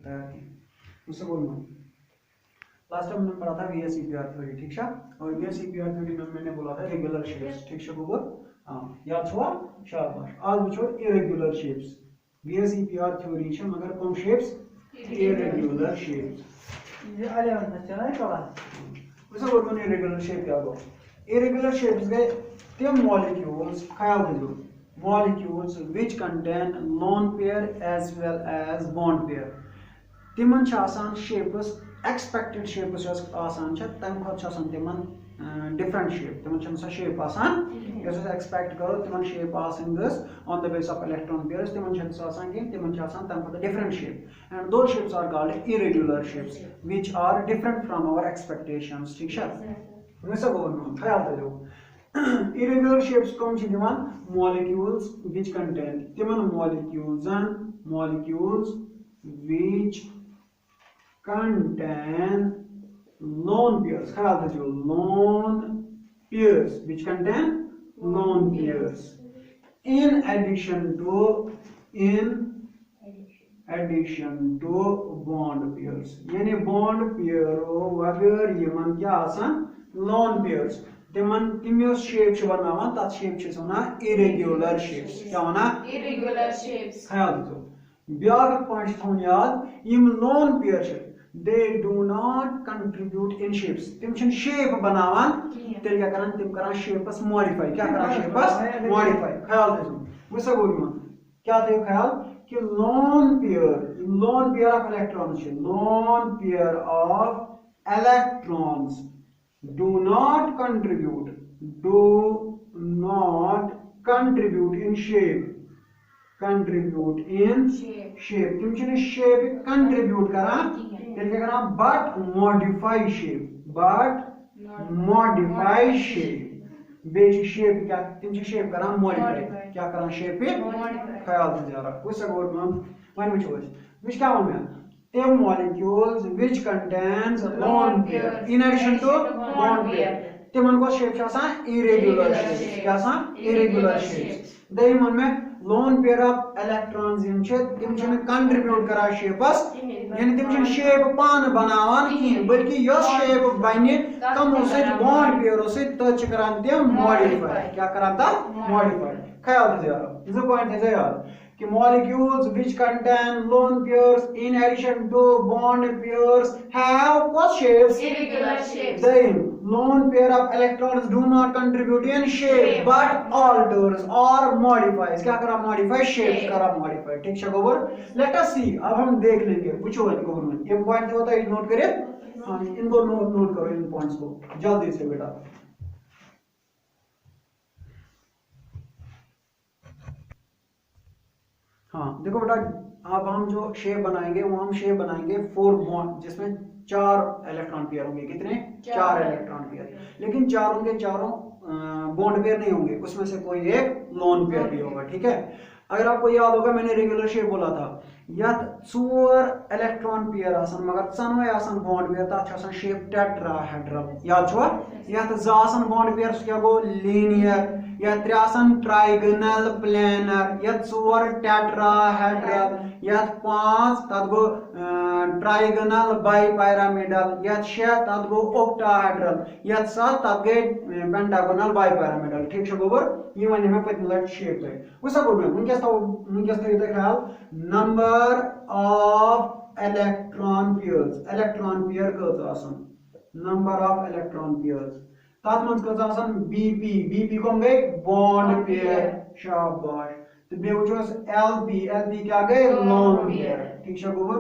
सकता है उससे बोलना। लास्ट टाइम हमने पढ़ा था VSEPR थ्योरी, ठीक है। और VSEPR थ्योरी में मैंने बोला था रेगुलर शेप्स, ठीक है गोबर। हां याद छुआ शाबाश। आज वुचो इरेगुलर शेप्स। VSEPR थ्योरी छ मगर कौन शेप्स इरेगुलर शेप्स। ये 11 में चला है क्लास वैसे बोलना इरेगुलर शेप क्या हो। इरेगुलर शेप्स गए तम मॉलिक्यूल्स, ख्याल रखो, molecules which contain lone pair as well as bond pair. तिमन छ आसान शेप्स एक्सपेक्टेड शेप्स आसान छ तम खत छ आसान तिमन डिफरेंट शेप, तिमन छ सा शेप आसान यस एक्सपेक्ट करो तिमन शेप आसान गस on the base of electron pairs, तिमन छ आसान कि तिमन छ आसान तम खत डिफरेंट शेप एंड दो shapes are called irregular shapes which are different from our expectations, ठीक है। वैसा बोलना ख्याल रखो। इरेगुलर शेप्स कौन सी दिवान मॉलिक्यूल्स व्हिच कंटेन, तिमन molecules which contain lone pairs, ख्याल रखियो lone pairs which contain lone pairs in addition to bond pairs, यानी bond pair वगैरह यमन क्या आसान lone pairs तिमियो शेप बनावान तथ शेप वनान इरेगुलर शेप्स, क्या वनान इरेगुलर शेप्स। ख्याल रखो। ब्याक पॉइंट थोन याद यम लोन पेयर छ they do not contribute in shapes, तिम छन शेप बनावान तेल क्या करन तिम करन शेप्स मॉडिफाई, क्या करन शेप्स मॉडिफाई, ख्याल रखो। वैसा बोलूं क्या थे ख्याल कि लोन पेयर ऑफ इलेक्ट्रॉन्स छ, loan pair of electrons do not contribute in shape, contribute in shape तुम चने shape contribute करा तेल क्या करा but modify shape बेच shape क्या तुम चे shape करा modify, क्या करा shape पे ख्याल से जरा कुछ सगोर में वन which क्या वन में the molecules which contains lone pair in addition to bond pair तिमन को शेप आसान इरेगुलर शेप्स, क्या आसान इरेगुलर शेप्स। दयमन में लोन पेयर ऑफ इलेक्ट्रॉन्स यम छ तिम छन कंट्रीब्यूट करा शेप्स, यानी तिम छन शेप पान बनावान की बल्कि यो शेप बने तमो से बॉन्ड पेयर से टच करान तिम मॉडिफाई, क्या करान ता मॉडिफाई। ख्याल से यार इस पॉइंट है यार कि molecules which contain lone pairs in addition to bond pairs have what shapes? Irregular shapes. Then lone pair of electrons do not contribute in shape but alters or modifies, क्या करा modify shapes करा modify, ठीक है गोबर। Let us see, अब हम देख लेंगे पूछो गोबर में ये पॉइंट होता है नोट करें, हाँ इनको नोट करो इन पॉइंट्स को जल्दी से बेटा। हाँ देखो बेटा अब हम जो शेप बनाएंगे वो हम शेप बनाएंगे 4 बॉन्ड जिसमें 4 इलेक्ट्रॉन पेयर होंगे, कितने 4 इलेक्ट्रॉन पेयर, लेकिन चारों के चारों बॉन्ड पेयर नहीं होंगे, उसमें से कोई एक लोन पेयर भी होगा, ठीक है। अगर आपको याद होगा मैंने रेगुलर शेप बोला था यत 4 इलेक्ट्रॉन पेयर आसन मगर सनवे आसन बॉन्ड पेयर तथ आसन शेप टेट्राहेड्रल, याद छुआ यत 2 आसन बॉन्ड पेयर क्या गो लीनियर, यत 3 आसन ट्राइगोनल प्लेनर, यत 4 टेट्राहेड्रल, यत 5 तथ गो ट्राइगोनल बाइपिरामिडल, यत 6 तथ गो ऑक्टाहेड्रल, यत 7 तथ गए पेंटागोनल बाइपिरामिडल, ठीक है गोबर। ये वन में पतला शेप है उसा बोल में उनके तो ख्याल नंबर ऑफ इलेक्ट्रॉन पेयर का आसन नंबर ऑफ इलेक्ट्रॉन पेयर्स तात मन का आसन बीपी कौन गए बॉन्ड पेयर, शाबाश। तो बे वचोस एलपी क्या गए लोन पेयर, ठीक है गोबर।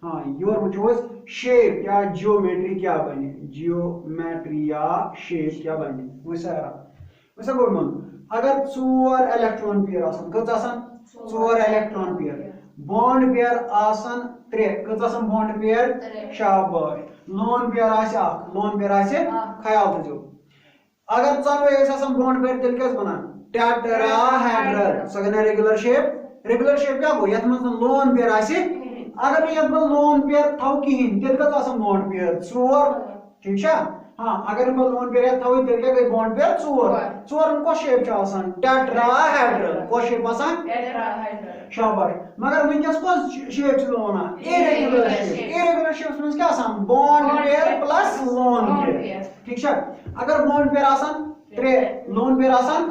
हाँ योर वचोस शेप या ज्योमेट्री क्या बने, ज्योमेट्री या शेप क्या बने वैसा गोबर। अगर 4 इलेक्ट्रॉन पेयर आसन कत आसन 4 इलेक्ट्रॉन पेयर, बॉन्ड पेयर आसन 3 कत आसन बॉन्ड पेयर, शाबाश। लोन पेयर आसे अख, लोन पेयर आसे ख्याल थो। अगर चलवे आसन बॉन्ड पेयर तेल क्या बना टेट्राहेड्रल, सगना रेगुलर शेप क्या गो यत मन लोन पेयर आसे, अगर यत मन लोन पेयर थौ किहिन तेल कत आसन बॉन्ड पेयर 4, ठीक है। हाँ अगर मैं लोन पेयर था तेल क्या गई बॉन्ड पेयर 4 को शेप छ आसान टेट्राहेड्रल, को शेप आसान टेट्राहेड्रल, शाबाश। मगर विंकस को शेप छ लोना इरेगुलर आसान bond pair plus lone pair ठीक है अगर बॉन्ड पेयर आसान 3 लोन पेयर आसान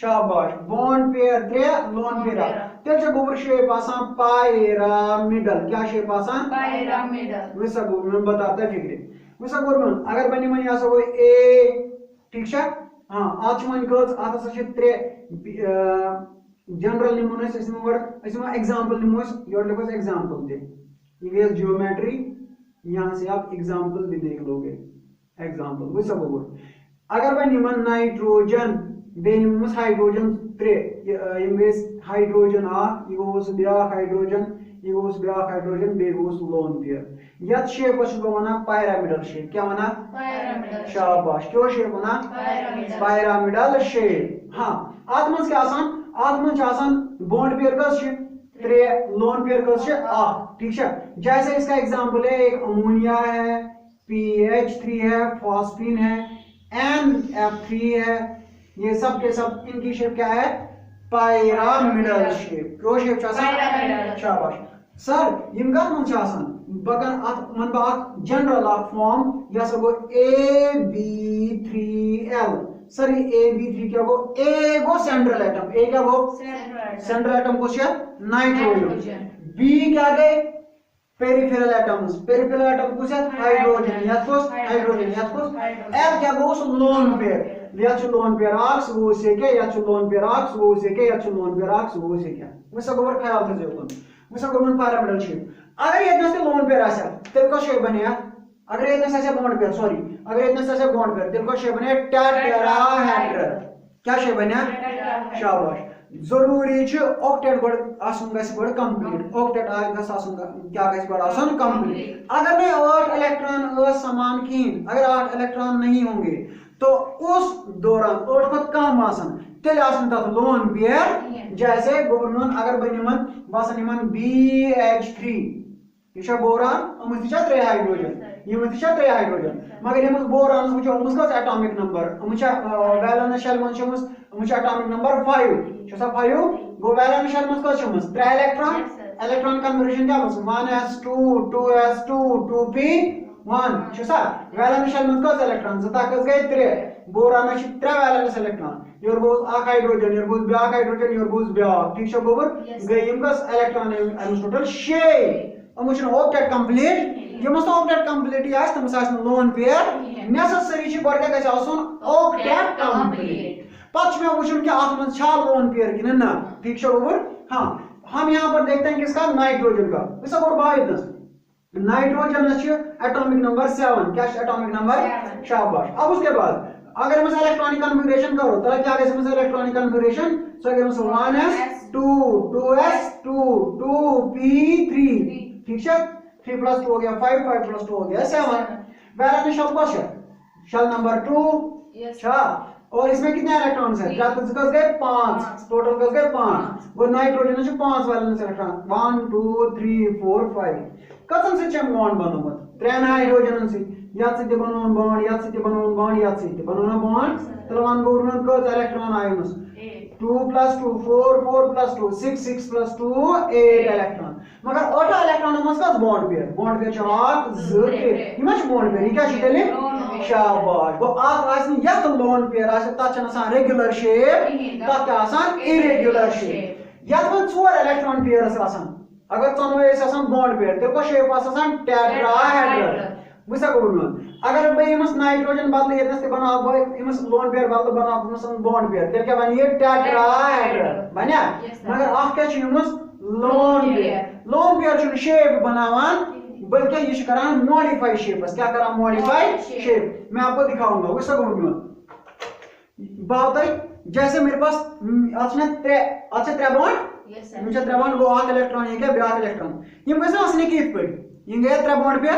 शाबाश बॉन्ड पेयर 3 लोन पेयर तेल छ गोबर शेप आसान पायरामिडल क्या शेप आसान pyramidal वैसा गोबर बताता है फिक्रे वैसा गोबर अगर बनी मन आसा वो ए ठीक है हां आज मन कस आता छ 3 जनरल निमोनस इसमें वर्ड इसमें एग्जांपल निमोस योर लिखोस एग्जांपल दे ये ज्योमेट्री यहां से आप एग्जांपल भी देख लोगे एग्जांपल वो सब गोबर अगर मैं निमन नाइट्रोजन बेनिमस हाइड्रोजन 3 इमेज हाइड्रोजन आ ये गोस ब्या हाइड्रोजन ये गोस ब्या हाइड्रोजन बे गोस लोन पेयर यत शेप छ बना पायरामिडल शेप क्या बना pyramidal शाबाश क्यों शेप बना पायरामिडल शेप हां आत्मस के आसान आत्मन आसान बॉन्ड पेयर कस 3 लोन पेयर कस ठीक है जैसे इसका एग्जांपल है एक अमोनिया है PH3 है फॉस्फीन है NF3 है ये सब के सब इनकी शेप क्या है पायरामिडल शेप क्यों शेप Pyramidal. शाबाश सर यम कत मन आसान बगन अत मन बात जनरल फॉर्म या सब AB3L सर ये AB3 क्या गो A go central atom A क्या गो सेंट्रल एटम को शेप नाइट्रोजन B क्या गए पेरिफेरल एटम को शेप हाइड्रोजन या को हाइड्रोजन या को L क्या गो लोन पेयर या छु लोन पेयर आक्स वो से के या छु लोन पेयर आक्स वो से के या छु लोन पेयर आक्स वो से क्या मैं सब और ख्याल से जोन मैं सब गोवन पायरामिडल शेप अगर ये इतना से लोन पेयर आसा तेल को शेप बनेगा अगर ये इतना से बॉन्ड पेयर सॉरी अगर ये इतना से बॉन्ड पेयर तेल को शेप बने टेट्राहेड्रल क्या शेप बने शाबाश जरूरी छ ऑक्टेट गड आसन गस गड कंप्लीट ऑक्टेट गस आसन क्या गस गड आसन कंप्लीट अगर नहीं 8 इलेक्ट्रॉन असमान कीन अगर 8 इलेक्ट्रॉन नहीं होंगे तो उस दौरान 8 खुद कम आसन तेल आसन तक लोन पेयर जैसे गवर्नमेंट अगर बनिमन बासन निमन BH3 ये बोरान अमुचा 3 हाइड्रोजन ये मुचा 3 हाइड्रोजन मगर ये बोरान मुचा उमस एटॉमिक नंबर उमचा वैलेंस शेल मन छमस उमचा एटॉमिक नंबर 5 छसा 5 गो वैलेंस शेल मन को छमस 3 इलेक्ट्रॉन इलेक्ट्रॉन कन्वर्जन क्या मस 1s2 2s2 2p1 छसा valence shell मन को इलेक्ट्रॉन जता कस गए 3 बोरान छ 3 वैलेंस इलेक्ट्रॉन योर गोस आ हाइड्रोजन योर गोस ब्या हाइड्रोजन योर गोस ब्या ठीक छ गोबर गए इमकस इलेक्ट्रॉन एम टोटल 6 अमुचन ऑक्टेट कंप्लीट ये मस्त ऑक्टेट कंप्लीट यास तमस आस लोन पेयर नेसेसरी छ गड गस आसन ऑक्टेट कंप्लीट पछ में वुचन के आत्म में छा लोन पेयर कि ना ठीक छ ओवर हां हम यहां पर देखते हैं किसका नाइट्रोजन का इस और बाइदस नाइट्रोजन छ एटॉमिक नंबर 7 क्या एटॉमिक नंबर शाबाश अब उसके बाद अगर हम इलेक्ट्रॉनिक कॉन्फ़िगरेशन करो तो क्या कैसे हम इलेक्ट्रॉनिक कॉन्फ़िगरेशन सो अगर हम 1s2 2s2 2p3 ठीक है 3 plus 2 हो गया 5 5 plus 2 हो गया 7 वैलेंस शेल कौन है शेल नंबर 2 अच्छा और इसमें कितने इलेक्ट्रॉन्स हैं क्या कस गए 5 टोटल कस गए 5 वो नाइट्रोजन से 5 वैलेंस इलेक्ट्रॉन 1 2 3 4 5 कतन से चम बॉन्ड बनोमत 3 हाइड्रोजन से यात से बनोन बॉन्ड यात से बनोन बॉन्ड यात से बनोन बॉन्ड तलवान गवर्नमेंट को electron आयनस 2 plus 2 4 4 plus 2 6 6 plus 2 8 electron मगर 8 इलेक्ट्रॉन मस बॉन्ड पेयर छाक जते इमच बॉन्ड पेयर क्या छले शाबाश गो आत आसनी यत लोन पेयर आस ता छ आसान रेगुलर शेप ता क्या आसान इरेगुलर शेप यत में 4 इलेक्ट्रॉन पेयर्स आसान अगर तनवे आसान बॉन्ड पेयर तो शेप आसान टेट्राहेड्रल वैसा गवर्नमेंट अगर भाई इमस नाइट्रोजन बदल यतस ते बनाओ भाई इमस लोन पेयर बदल बनाओ इमस बॉन्ड पेयर तेल क्या बनिए टेट्राहेड्रल बनिया मगर आख क्या छ इमस लोन पेयर छ शेप बनावान बल्कि ये करान मॉडिफाई शेप्स क्या करा मॉडिफाई शेप मैं आपको दिखाऊंगा वैसा गवर्नमेंट बात जैसे मेरे पास अच्छा 3 बॉन्ड मुझे 3 बॉन्ड वो आठ इलेक्ट्रॉन ये क्या ब्याक इलेक्ट्रॉन ये कैसे असने की पे ये गए 3 बॉन्ड पे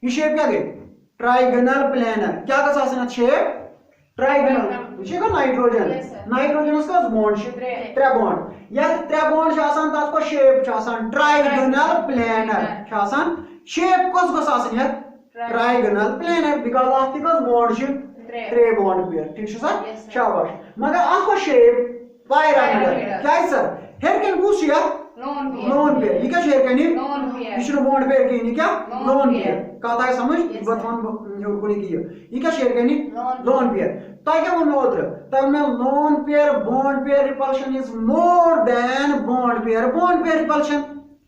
ये शेप क्या गई ट्राइगोनल प्लेनर क्या का सासन शेप ट्राइगोनल विषय का नाइट्रोजन उसका बॉन्ड शेप 3 बॉन्ड या 3 बॉन्ड आसान तात को शेप आसान ट्राइगोनल प्लेनर आसान शेप कस गस आसान यार trigonal planar because of the bond shape 3 bond pair ठीक है सर शाबाश मगर आपको शेप पायरामिडल क्या है सर हेरकन कुछ या लोन लोन पेयर ये क्या शेयर करनी लोन पेयर ये बॉन्ड पेयर की क्या Loan लोन pair. पेयर कहा था समझ Yes, बतवन कोनी की ये क्या शेयर करनी Loan लोन पेयर तो क्या वो ओत्र तब में lone pair bond pair repulsion is more than bond pair repulsion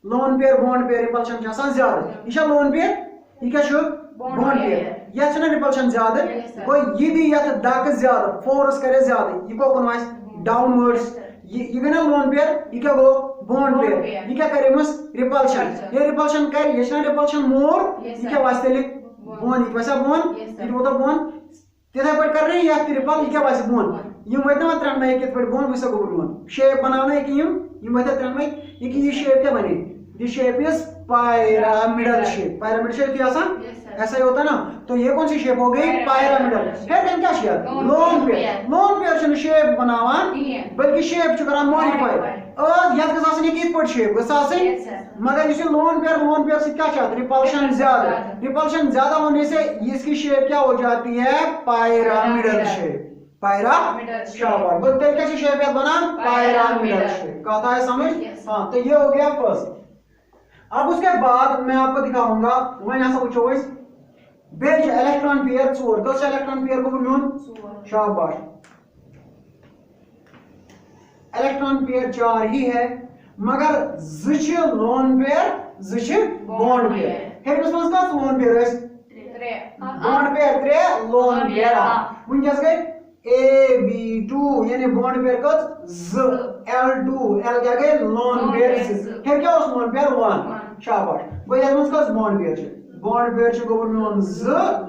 loan pair bond pair repulsion आसान ज्यादा ये लोन पेयर ये क्या Bond बॉन्ड pair. पेयर या छना रिपल्शन ज्यादा Yes, sir. कोई ये भी या दक ज्यादा फोर्स करे ज्यादा ये को कौन डाउनवर्ड्स Yes, sir. ये गना लोन पेयर ये क्या गो बॉन्ड Bond पेयर pair. ये क्या करे मस रिपल्शन Repulsion. ये रिपल्शन करे ये छना रिपल्शन मोर Yes, ये sir. क्या वास्ते लिख Bond. बॉन्ड ये वैसा बॉन्ड Yes, sir. ये वो तो बॉन्ड तेरा पर कर रहे हैं या रिपल ये क्या वास्ते बॉन्ड Bond. ये वैसे मत रन में के पर बॉन्ड वैसा गो बॉन्ड शेप बनाना है कि ये वैसे रन में ये की ये शेप क्या बने this shape is pyramidal shape थी आसान Yes, sir. ऐसा ही होता है ना तो ये कौन सी शेप हो गई पिरामिडल फिर देन क्या शेप लोन पेयर शेप बनावान बल्कि शेप छु करन मॉडिफाई यत गस आसनी कित पट शेप गस आसनी Yes, sir. मगर इसे लोन पेयर से क्या चाहते रिपल्शन ज्यादा होने से इसकी शेप क्या हो जाती है पिरामिडल शेप Pyramidal shape. शाबाश बोल तेल कैसी शेप है बना पिरामिडल Pyramidal. शेप कहता है समझ Yes. हां तो ये हो गया फर्स्ट अब उसके बाद मैं आपको दिखाऊंगा मैं यहां से पूछो इस बेच इलेक्ट्रॉन पेयर चोर कस इलेक्ट्रॉन पेयर को बोलूं शाबाश इलेक्ट्रॉन पेयर 4 ही है मगर जिच लोन पेयर जिच बॉन्ड पेयर है किस का लोन पेयर है बॉन्ड पेयर 3 लोन पेयर वंजस गए AB2 यानी बॉन्ड पेयर का Z L2 L क्या गए लोन पेयर है क्या उस लोन पेयर 1 शाबाश भाई ये उसका बॉन्ड पेयर छ गोबर में Z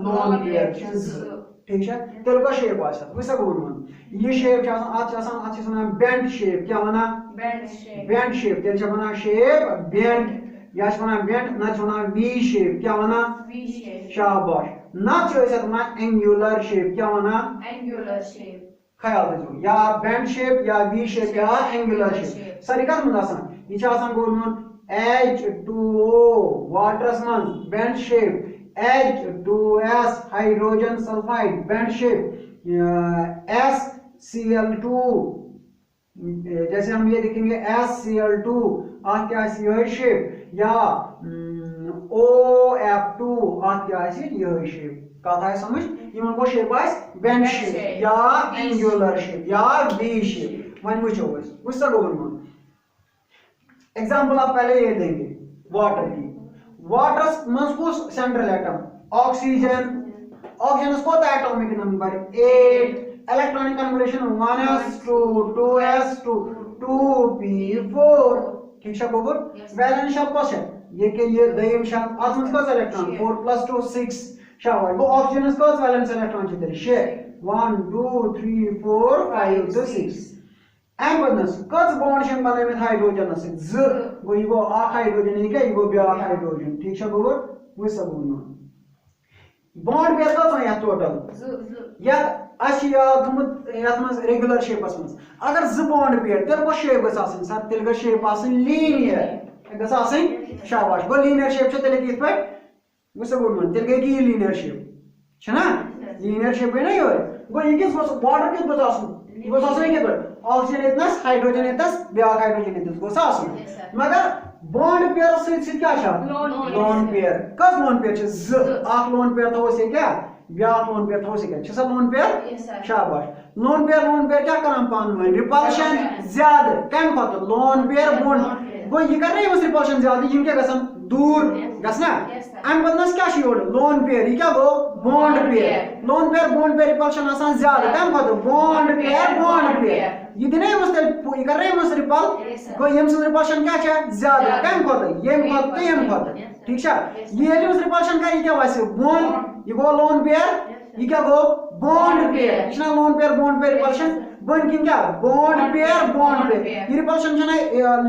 लोन पेयर छ Z ठीक है तेल का शेप आसा वैसा गोबर में ये शेप छ आसान अच्छे से बेंड शेप क्या बना बेंड शेप तेल छ बना शेप बेंड या छ बना बेंड ना छ बना V शेप क्या बना शाबाश ना चॉइस है ना एंगुलर शेप क्या बना ख्याल रखो या बेंड शेप या वी शेप या एंगुलर शेप सारी का मतलब आसान ये आसान गोलमन H2O वाटर मन bend shape H2S hydrogen sulphide bend shape SCl2 जैसे हम ये देखेंगे SCl2 आ क्या है शेप या OF2 आ क्या है ये शेप कहा है समझ यमन को शेप आइस बेंड शेप या एंगुलर शेप या वी शेप वन वुचो उस गोवन एग्जांपल आप पहले ये देंगे वाटर की वाटर में कुछ सेंट्रल एटम ऑक्सीजन को atomic number 8 electronic confirmation 1s2 2s2 2p4 ठीक है गोबर वैलेंस शब्द कौन है ये के ये दयम शब्द आत्मस का इलेक्ट्रॉन 4 + 2 6 शाबाश वो ऑक्सीजन का वैलेंस इलेक्ट्रॉन चित्र शे 1 2 3 4 5 to 6 एम बदनस कस बॉन्ड शेन बनाए में हाइड्रोजन से ज गो ये गो आ हाइड्रोजन नहीं क्या ये गो ब्या हाइड्रोजन ठीक है गोबर वो सब बोलना बॉन्ड पेयर का या टोटल या अशिया तुम यात्मस रेगुलर शेपस में अगर ज बॉन्ड पेयर तेरे को शेप गस आसन सर तेरे का शेप आसन लीनियर गस आसन शाबाश गो लीनियर शेप से तेरे किस पे वो सब बोलना तेरे की लीनियर शेप है ना लीनियर शेप है ना ये गो ये किस वाटर किस बस आसन ये बस आसन के पर ऑक्सीजन इतनास हाइड्रोजन इतनास ब्या हाइड्रोजन इतनास गो आसन मगर बॉन्ड पेयर से क्या छ लोन पेयर कस लोन पेयर छ ज आख लोन पेयर तो से क्या ब्या लोन पेयर तो से क्या छ सब लोन पेयर शाबाश लोन पेयर क्या करम पान में रिपल्शन ज्यादा कम पत लोन पेयर बॉन्ड वो ये कर रहे हैं उस रिपल्शन ज्यादा यिम क्या गसन दूर गसना एम बदनस क्या छ लोन पेयर ये क्या गो bond pair lone pair bond pair repulsion आसान ज्यादा कम पत बॉन्ड पेयर ये दिने मस्त ये कर रहे हैं मस्त रिपल गो यम से रिपल्शन क्या छ ज्यादा कम पत यम पत ठीक है ये उस रिपल्शन का ये क्या वासे बॉन्ड ये गो लोन पेयर ये क्या गो बॉन्ड पेयर इसना lone pair bond pair repulsion बन किन क्या बॉन्ड पेयर ये रिपल्शन छ ना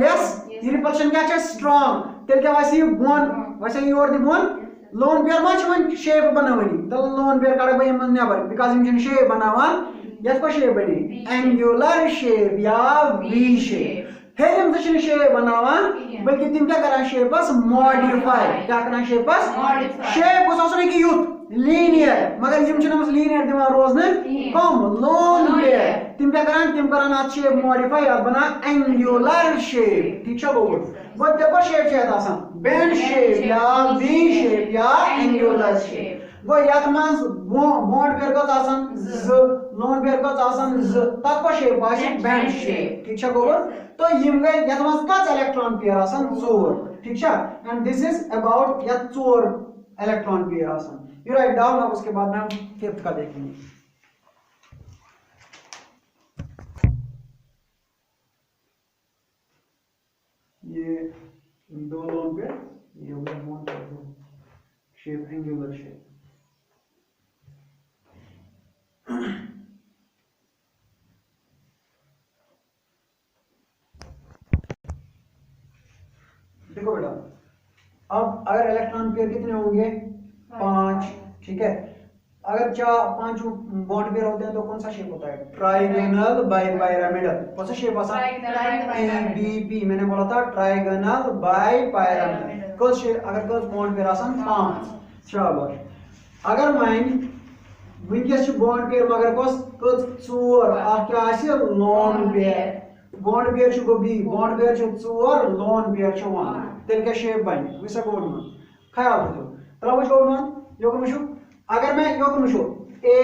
लेस ये रिपल्शन क्या छ स्ट्रांग तेल क्या वासे बॉन्ड वासे ये और दी बॉन्ड लोन पेयर मा छ वन शेप बनावनी तो लोन पेयर काढ बय मन नेबर बिकॉज़ हम शेप बनावन यत को शेप बने एंगुलर शेप या वी शेप हेरिम से शेप बनावान बल्कि तिम क्या करान शेपस मॉडिफाई क्या करान शेपस Modify. शेप गोस आसन कि यूथ लीनियर मगर यम छनमस लीनियर दिवान रोजन कम लोन पेयर तिम क्या करान तिम करान आत शेप मॉडिफाई अब बना एंगुलर शेप ठीक छ गोल वो देखो शेप छे आसान बेंड शेप या वी शेप या एंगुलर शेप वो यात मास बॉन्ड पेयर का आसान ज लोन पेयर का आसान ज तत को शेप आसे बेंड शेप ठीक छ गोल तो यम गए यात मास कत इलेक्ट्रॉन पेयर आसान 4 ठीक छ एंड दिस इज अबाउट या 4 इलेक्ट्रॉन पेयर आसान यू राइट डाउन अब उसके बाद में हम फिफ्थ का देखेंगे ये दो लोन पेयर ये हो गया bond pear shape angular shape देखो बेटा अब अगर इलेक्ट्रॉन पेयर कितने होंगे 5 ठीक है अगर 5 बॉन्ड पेयर होते हैं तो कौन सा शेप होता है ट्राइगोनल बाई पिरामिडल कौन सा शेप आता है ABP मैंने बोला था ट्राइगोनल बाई पिरामिडल कौन शेप अगर कौन बॉन्ड पेयर आसान 5 शाबाश अगर माइन विंकस बॉन्ड पेयर मगर कौन 4 आ क्या आसे लोन पेयर बॉन्ड पेयर छु बी बॉन्ड पेयर छु 4 लोन पेयर छु 1 तेल क्या शेप बन विसा कोड में ख्याल रखो तब वो कोड यो को अगर मैं यो को ए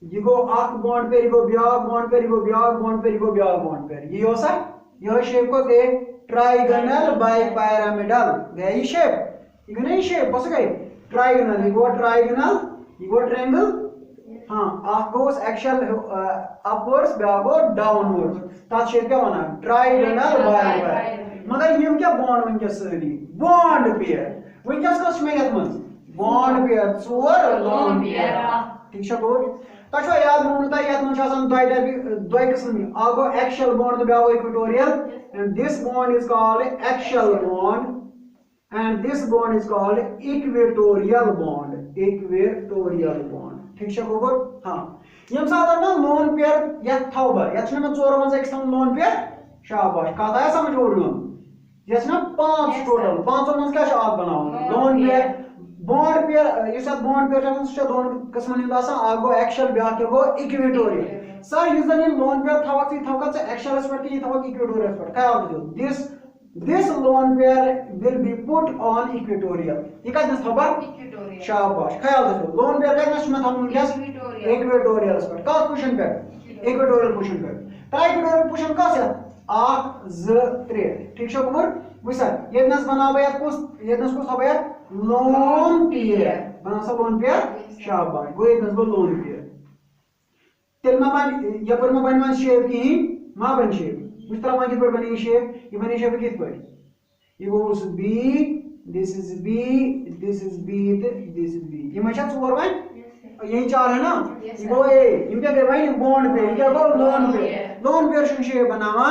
ये गो आख बॉन्ड पेयर गो ब्या बॉन्ड पेयर गो ब्या बॉन्ड पेयर गो ब्या बॉन्ड पेयर ये हो सा यो शेप को दे ट्राइगोनल बाई पिरामिडल गया ये शेप ये नहीं शेप बस गई ट्राइगोनल ये गो ट्रायंगल हां आख गोस एक्चुअल अपवर्ड्स ब्या गो डाउनवर्ड्स ता शेप क्या बना ट्राइगोनल बाई मगर यम क्या बॉन्ड वंकस सरी बॉन्ड पेयर वंकस कस में यत बॉन्ड पेयर 4 लोन पेयर ठीक छ गोल तछो याद मोनता यत मन आसान दो किस्म आगो एक्सियल बॉन्ड ब्या गो equatorial and this bond is called axial bond and this bond is called equatorial bond ठीक छ गोबर हां यम साथ ना लोन पेयर यत थावर यत न 4 मंज एक सम लोन पेयर शाबाश का था समझ ओडलो यस ना 5 टोटल 5 मंज क्या आप बनाओ लोन पेयर बॉन्ड पेयर ये सब बॉन्ड पेयर छ दोन किस्म नि आसा आगो एक्सियल ब्या के गो इक्वेटोरियल सर यूजन इन लोन पेयर थावक सी थावक छ एक्सियल स्पॉट की थावक इक्वेटोरियल स्पॉट क्या आप this lone pair will be put on equatorial ये का दस खबर Equatorial. शाबाश ख्याल रखो लोन पेयर का नस में हम क्या इक्वेटोरियल स्पॉट का पोजीशन पे इक्वेटोरियल पोजीशन पे का इक्वेटोरियल पोजीशन का से 8 z 3 ठीक छ खबर वैसा ये नस बनावे ये नस को सब यार लोन पेयर बना सब लोन पेयर शाबाश वो ये नस को लोन पेयर तेल में बन या पर में बन शेप की मां बन शेप उस तरह किस पर बनी शेप ये बनी शेप किस पर ये गोस B this is B this is B this is B ये मचा 4 बन यही 4 है ना ये गो ए ये क्या कर भाई बॉन्ड पे क्या गो लोन पेयर शेप बनावा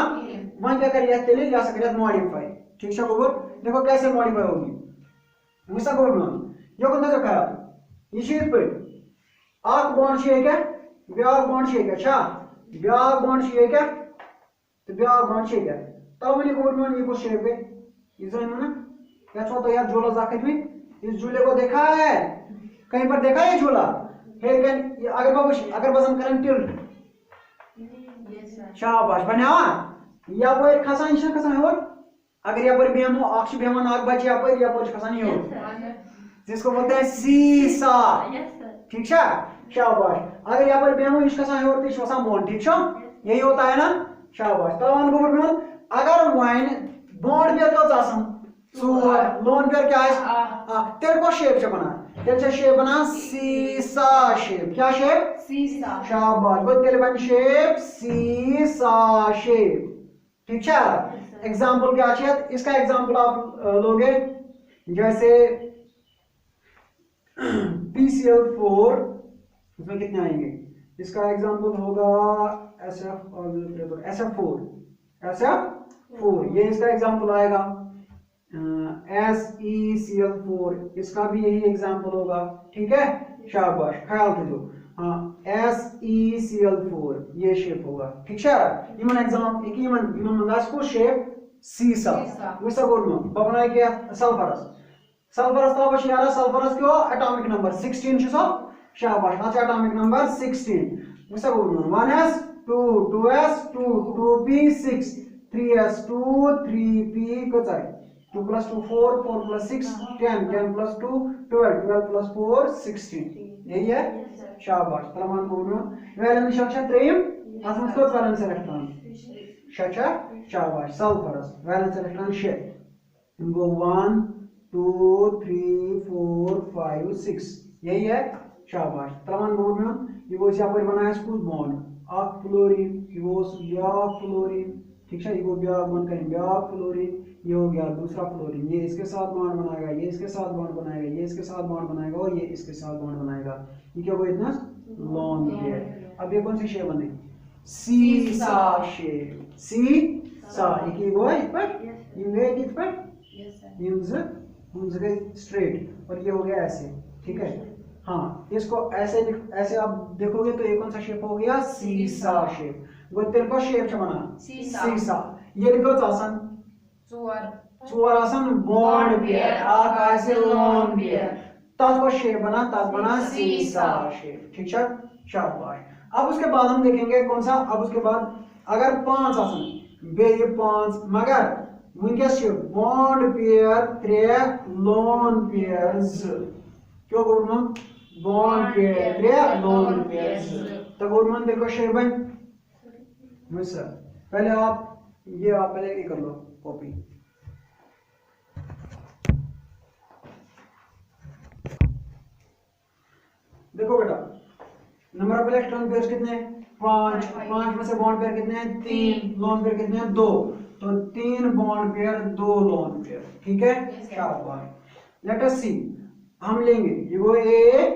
वन क्या कर तेले जा सकते मॉडिफाई ठीक छ गोबर देखो कैसे मॉडिफाई होगी मुसा गोबर नो यो को नजर करा ये शेप पे आक बॉन्ड शेप क्या ब्याग बॉन्ड शेप अच्छा ब्याग बॉन्ड शेप क्या तो ब्याह बॉन्ड शेप है तब मैंने गवर्नमेंट ये को शेप है इस जन ना क्या छो तो यार झोला जाके भी इस झूले को देखा है कहीं पर देखा है झूला फिर कैन अगर बाबू अगर वजन करें टिल्ट शाबाश बनावा या पर खसा निशा खसा है और अगर या पर बेमो अक्ष बेमन आग बच या पर खसा नहीं हो जिसको बोलते हैं सीसा ठीक है शाबाश अगर या पर बेमो इस खसा है और तो खसा बॉन्ड ठीक है यही होता है ना शाबाश तवन गवर्नमेंट अगर वाइन बॉन्ड पेयर का आसन 4 लोन पेयर क्या है तेरे को शेप से बना तेरे से शेप बना सीसा शेप क्या शेप सीसा शाबाश वो तेरे बन शेप सीसा शेप ठीक है एग्जांपल क्या है इसका एग्जांपल आप लोगे जैसे PCl4 इसमें कितने आएंगे इसका एग्जांपल होगा SF4 ये इसका एग्जांपल आएगा SeCl4 इसका भी यही एग्जांपल होगा ठीक है शाबाश ख्याल रखो हाँ SeCl4 ये शेप होगा ठीक है यमन एग्जाम एक यमन मंगास को शेप सीसा वैसा बोलना बबना के सल्फरस तो बस यार सल्फरस क्यों एटॉमिक नंबर 16 छो शाबाश ना एटॉमिक नंबर 16 वैसा बोलना 1s 2 2s 2 2p 6 3s2 3p कत है 2 plus 2 4 4 plus 6 10 10 plus 2 12 12 plus 4 16 यही है शाबाश तमाम बोलना वैलेंस शक्शा त्रेम असमत को वैलेंस इलेक्ट्रॉन शक्शा शाबाश सल्फरस वैलेंस इलेक्ट्रॉन शे वो 1 2 3 4 5 6 यही है शाबाश तमाम बोलना ये वो यहाँ पर बनाया स्कूल बॉन्ड आक फ्लोरीन ये वो या फ्लोरीन ठीक है ये वो ब्याह बन करें ब्याह फ्लोरीन ये हो गया दूसरा फ्लोरीन ये इसके साथ बॉन्ड बनाएगा ये इसके साथ बॉन्ड बनाएगा ये इसके साथ बॉन्ड बनाएगा और ये इसके साथ बॉन्ड बनाएगा ये क्या होगा इतना लॉन पेयर अब ये कौन सी शेप बने सीसा शेप सीसा ये वो इस पर ये इस पर ये स्ट्रेट और ये हो गया ऐसे ठीक है हाँ इसको ऐसे ऐसे आप देखोगे तो ये कौन सा शेप हो गया सीसा शेप वो तेरे को शेप बना सीसा ये लिखो आसान चोर आसन बॉन्ड पेयर आकाश से लोन पेयर तब वो शेप बना सीसा शेप ठीक है शाबाश अब उसके बाद हम देखेंगे कौन सा अब उसके बाद अगर 5 आसन बे ये 5 मगर विंकस बॉन्ड पेयर 3 लोन पेयर्स क्यों बोलना बॉन्ड पेयर 3 लोन पेयर्स तो बोलना देखो शेप बन मिस्टर पहले आप ये आप पहले ये कर लो कॉपी देखो बेटा नंबर ऑफ इलेक्ट्रॉन पेयर्स कितने 5 में से बॉन्ड पेयर कितने हैं 3 लोन पेयर कितने हैं 2 तो 3 बॉन्ड पेयर 2 लोन पेयर ठीक है शाबाश लेट अस सी हम लेंगे ये वो ए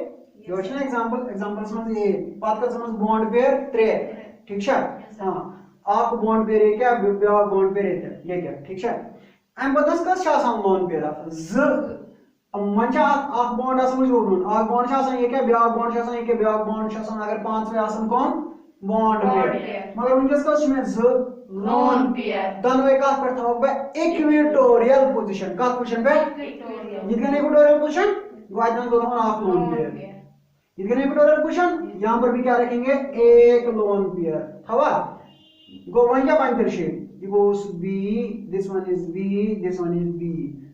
जो है ना एग्जांपल समझ ये बात का समझ बॉन्ड पेयर 3 ठीक है हां आप बॉन्ड पेयर है क्या ब्या बॉन्ड पेयर है ये क्या ठीक है एम बदस का शासन लोन पेयर ज मंचा आप बॉन्ड आसन मुझे बोलूं आप बॉन्ड शासन ये क्या ब्या बॉन्ड शासन ये क्या ब्या बॉन्ड शासन अगर 5 में आसन कौन बॉन्ड पेयर मगर उनके का में ज लोन पेयर दोनों का पर था बे इक्विटोरियल पोजीशन का पोजीशन पे इतना इक्विटोरियल पोजीशन वाइडन दो आप लोन पेयर इतना इक्विटोरियल पोजीशन यहां पर भी क्या रखेंगे एक लोन पेयर हवा गो वन क्या बन shape it goes B this one is B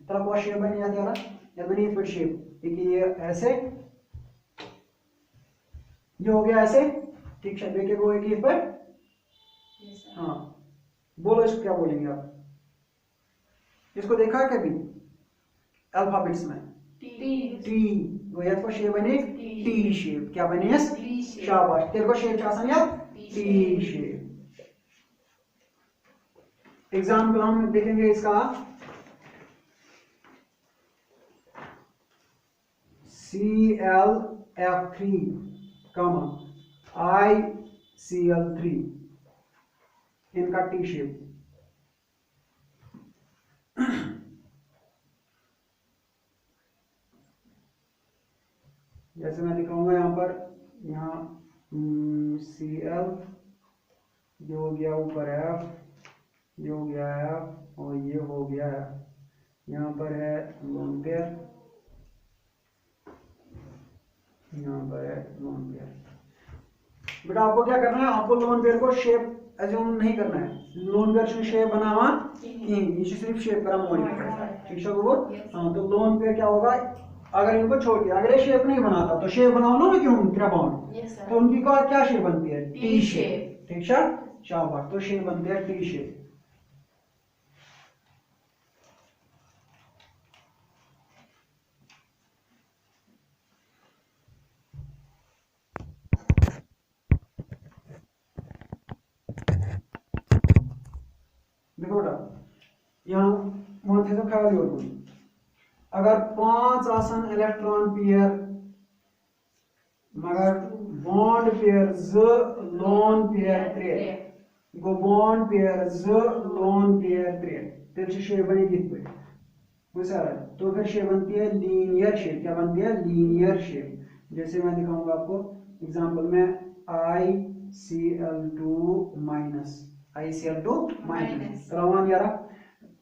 तरह को शेप बन जाती है या बनी इस पर शेप एक ये ऐसे ये हो गया ऐसे ठीक है देखिए वो एक इस पर हाँ बोलो इसको क्या बोलेंगे आप इसको देखा है कभी अल्फाबेट्स में टी वो या तो शेप बने टी शेप क्या बने शाबाश तेरे को शेप आसान यार टी शेप एग्जाम्पल हम देखेंगे इसका ClF3 ICl3 इनका टी शेप जैसे मैं दिखाऊंगा यहाँ पर यहाँ Cl ये हो गया ऊपर F ये हो गया है और ये हो गया है यहाँ पर है लोन पेयर यहाँ पर है लोन पेयर बेटा आपको क्या करना है आपको लोन पेयर को शेप एज्यूम नहीं करना है लोन पेयर से शेप बनावा ये सिर्फ शेप करा मॉडिफाई ठीक है वो हाँ तो लोन पेयर क्या होगा अगर इनको छोड़ दिया अगर ये शेप नहीं बनाता तो शेप बनाओ ना क्यों त्रिभुज तो उनकी क्या शेप बनती है टी शेप ठीक है शाबाश तो शेप बनती है टी शेप देखो बेटा यहाँ माथे तो ख्याल हो अगर 5 आसन इलेक्ट्रॉन पेयर मगर बॉन्ड पेयर ज लोन पेयर 3 गो बॉन्ड पेयर ज लोन पेयर 3 तेरे शेप बनी कित पे तो फिर शेप बनती है लीनियर शेप क्या बनती है लीनियर शेप जैसे मैं दिखाऊंगा आपको एग्जांपल में ICl2 माइनस ICl2 माइनस रवान यारा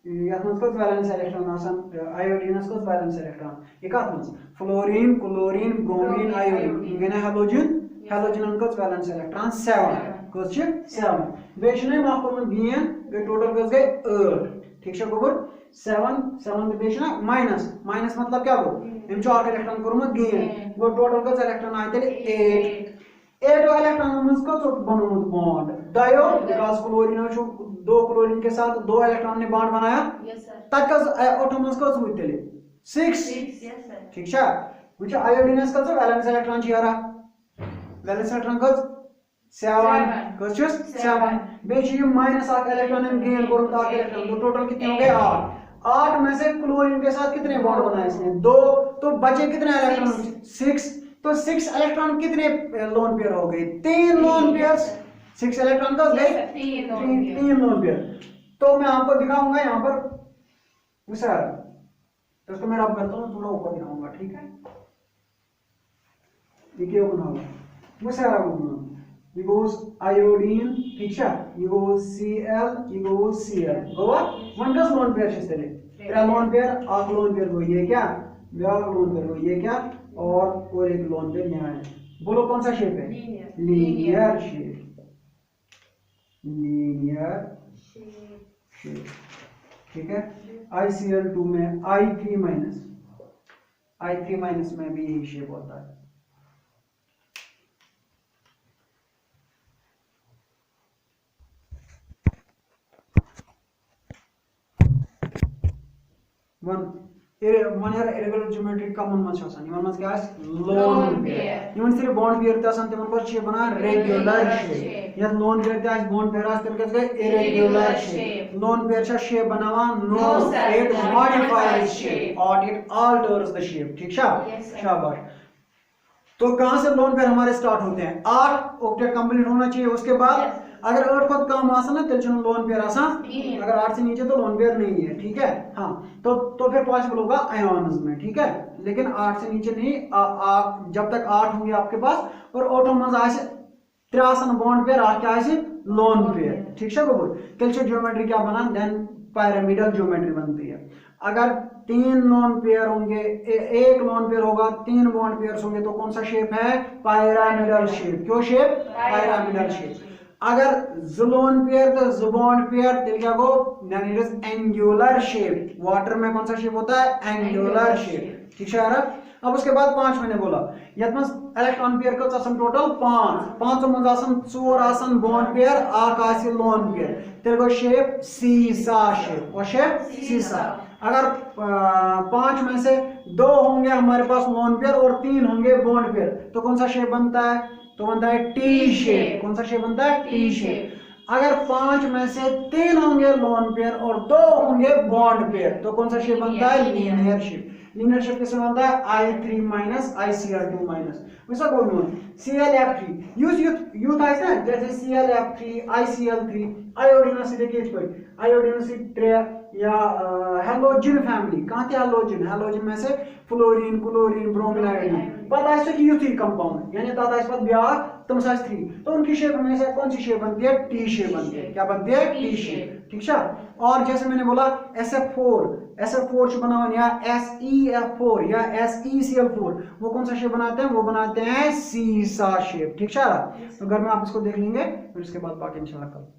यथ मज कत वैलेंस इलेक्ट्रॉन आसान आयोडीनस कत वैलेंस इलेक्ट्रॉन ये कत मज फ्लोरीन क्लोरीन ब्रोमीन आयोडीन गने हैलोजन हैलोजन कत वैलेंस इलेक्ट्रॉन 7 कत छ 7 बे छने माफर में गेन बे टोटल कत गए 8 ठीक छ गोबर 7 7 बे छना माइनस माइनस मतलब क्या गो हम जो आके इलेक्ट्रॉन करमत गेन वो टोटल कत इलेक्ट्रॉन आए तेले 8 इलेक्ट्रॉन मज कत बनोमुत बॉन्ड डायो बिकॉज़ क्लोरीन जो दो क्लोरीन के साथ दो इलेक्ट्रॉन ने बॉन्ड बनाया तक एटम मज कत हुई तेले 6 ठीक छ वच आयोडीनस कत वैलेंस इलेक्ट्रॉन छ यारा वैलेंस इलेक्ट्रॉन कत 7 कत छ 7 बे छ माइनस आके इलेक्ट्रॉन ने गेन करमत आके इलेक्ट्रॉन तो टोटल कितने हो गए 8 में से क्लोरीन के साथ कितने बॉन्ड बनाए इसने 2 तो बचे कितने इलेक्ट्रॉन 6 तो 6 इलेक्ट्रॉन कितने लोन पेयर हो गए 3 लोन पेयर 6 इलेक्ट्रॉन का गए 3 लोन पेयर तो मैं आपको दिखाऊंगा यहाँ पर विचार तो इसको मैं रब करता हूँ थोड़ा ऊपर दिखाऊंगा ठीक है ये क्या बनाऊंगा विचार ये goes iodine ठीक है ये goes Cl ये goes Cl गोवा वन का लोन पेयर है इसलिए तेरा लोन पेयर आग लोन पेयर वो ये क्या व्याग लोन पेयर वो ये क्या और एक लोन पेयर यहाँ है बोलो कौन सा शेप है लीनियर शेप लीनियर शेप ठीक है ICl2 में I3 माइनस में भी यही शेप होता है वन यार इरेगुलर ज्योमेट्री कॉमन मच आसान यमन मच क्या लोन पेयर यमन सिर्फ बॉन्ड पेयर त आसान तिमन पर शेप बना रेगुलर शेप यत लोन पेयर त आस बॉन्ड पेयर आस तिम गए इरेगुलर शेप लोन पेयर छ शेप बनावा नो इट मॉडिफाइज शेप और इट अल्टर्स द शेप ठीक है शाबाश तो कहां से लोन पेयर हमारे स्टार्ट होते हैं 8 ऑक्टेट कंप्लीट होना चाहिए उसके बाद अगर 8 को कम आसान है तो चलो लोन पेयर आसान अगर 8 से नीचे तो लोन पेयर नहीं है ठीक है हाँ तो फिर पॉसिबल होगा आयोन्स में ठीक है लेकिन 8 से नीचे नहीं जब तक 8 होंगे आपके पास और ऑटोमस आसे 3 बॉन्ड पेयर क्या आसे लोन पेयर ठीक है गोबर तेल से ज्योमेट्री क्या बना देन पिरामिडल ज्योमेट्री बनती है अगर 3 लोन पेयर होंगे एक लोन पेयर होगा 3 बॉन्ड पेयर्स होंगे तो कौन सा शेप है पिरामिडल शेप क्यों शेप पिरामिडल शेप अगर लोन पेयर तो बॉन्ड पेयर तेल क्या गो यानी it is angular shape water में कौन सा शेप होता है एंगुलर शेप ठीक है यार अब उसके बाद 5 मैंने बोला यतमस इलेक्ट्रॉन पेयर का आसन टोटल 5 मंज आसन 4 आसन बॉन्ड पेयर आक आसी लोन पेयर तेल गो शेप सीसा शेप वो शेप सीसा अगर 5 में से 2 होंगे हमारे पास लोन पेयर और 3 होंगे बॉन्ड पेयर तो कौन सा शेप बनता है तो बनता है टी शेप कौन सा शेप बनता है टी शेप अगर 5 में से 3 होंगे लोन पेयर और 2 होंगे बॉन्ड पेयर तो कौन सा शेप बनता है लीनियर शेप लीनियर शेप किसमें बनता है I3 माइनस ICl2 माइनस वैसा बोल लो ClF3 यूथ है ना जैसे ClF3 ICl3 आयोडीनस देखिए इस पर आयोडीनस 3 या हैलोजन फैमिली कहां थे हैलोजन में से फ्लोरीन क्लोरीन ब्रोमीन आयोडीन पता है कि यूथ कंपाउंड यानी ताता इस पर ब्याह तुम साथ 3 तो उनकी शेप में से कौन सी शेप बनती है टी शेप बनती है क्या बनती है टी शेप ठीक है और जैसे मैंने बोला SF4 जो बना हुआ या SeF4 या SeCl4 वो कौन सा शेप बनाते हैं वो बनाते हैं सीसा शेप ठीक है तो घर में आप इसको देख लेंगे फिर उसके बाद बाकी इंशाल्लाह कल